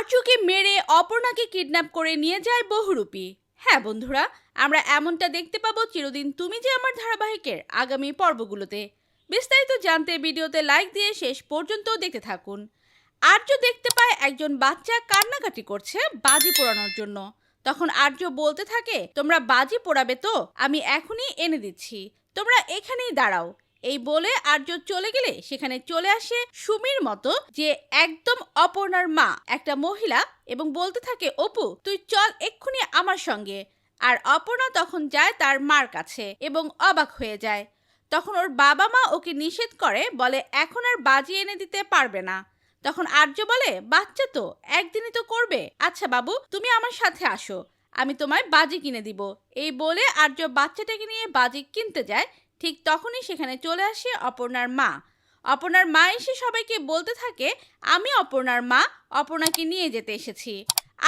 আর্যকে মেরে অপর্ণাকে কিডন্যাপ করে নিয়ে যায় বহুরূপী। হ্যাঁ বন্ধুরা, আমরা এমনটা দেখতে পাবো চিরদিন তুমি যে আমার ধারাবাহিকের আগামী পর্বগুলোতে। বিস্তারিত জানতে ভিডিওতে লাইক দিয়ে শেষ পর্যন্ত দেখতে থাকুন। আর্য দেখতে পায় একজন বাচ্চা কান্নাকাটি করছে বাজি পোড়ানোর জন্য। তখন আর্য বলতে থাকে, তোমরা বাজি পোড়াবে তো আমি এখনই এনে দিচ্ছি, তোমরা এখানেই দাঁড়াও। এই বলে আর্য চলে গেলে সেখানে চলে আসে সুমির মতো, যে একদম অপর্ণার মা একটা মহিলা, এবং বলতে থাকে, অপু তুই চল এক্ষুনি আমার সঙ্গে। আর অপর্ণা তখন যায় তার মার কাছে এবং অবাক হয়ে যায়। তখন ওর বাবা মা ওকে নিষেধ করে, বলে এখন আর বাজি এনে দিতে পারবে না। তখন আর্য বলে, বাচ্চা তো একদিনই তো করবে, আচ্ছা বাবু তুমি আমার সাথে আসো, আমি তোমায় বাজি কিনে দিব। এই বলে আর্য বাচ্চাটাকে নিয়ে বাজি কিনতে যায়। ঠিক তখনই সেখানে চলে আসে অপর্ণার মা। অপর্ণার মা এসে সবাইকে বলতে থাকে, আমি অপর্ণার মা অপর্ণাকে নিয়ে যেতে এসেছি।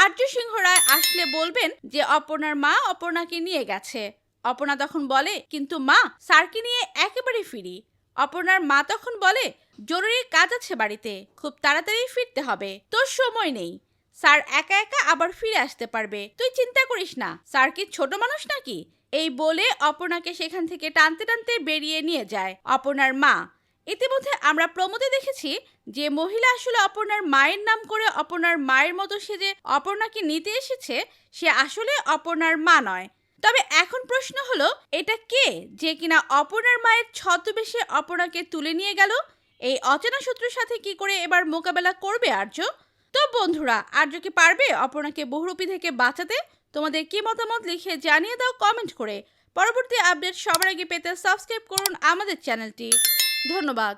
আর্য সিংহ রায় আসলে বলবেন যে অপর্ণার মা অপর্ণাকে নিয়ে গেছে। অপর্ণা তখন বলে, কিন্তু মা স্যারকে নিয়ে একেবারে ফিরি। অপর্ণার মা তখন বলে, জরুরি কাজ আছে বাড়িতে, খুব তাড়াতাড়ি ফিরতে হবে, তোর সময় নেই। স্যার একা একা আবার ফিরে আসতে পারবে, তুই চিন্তা করিস না, স্যার কি ছোট মানুষ নাকি। এই বলে অপর্ণাকে সেখান থেকে টানতে টানতে বেরিয়ে নিয়ে যায় অপর্ণার মা। ইতিমধ্যে আমরা প্রমোদে দেখেছি যে মহিলা আসলে অপর্ণার মায়ের নাম করে অপর্ণার মায়ের মতো সেজে অপর্ণাকে নিতে এসেছে, সে আসলে অপর্ণার মা নয়। তবে এখন প্রশ্ন হলো, এটা কে যে কিনা অপর্ণার মায়ের ছদ্মবেশে অপর্ণাকে তুলে নিয়ে গেল? এই অচেনা শত্রুর সাথে কি করে এবার মোকাবেলা করবে আর্য? তো বন্ধুরা, আর্য কি পারবে অপর্ণাকে বহুরূপী থেকে বাঁচাতে? তোমাদের কি মতামত লিখে জানিয়ে দাও কমেন্ট করে। পরবর্তী আপডেট সবার আগে পেতে সাবস্ক্রাইব করুন আমাদের চ্যানেলটি। ধন্যবাদ।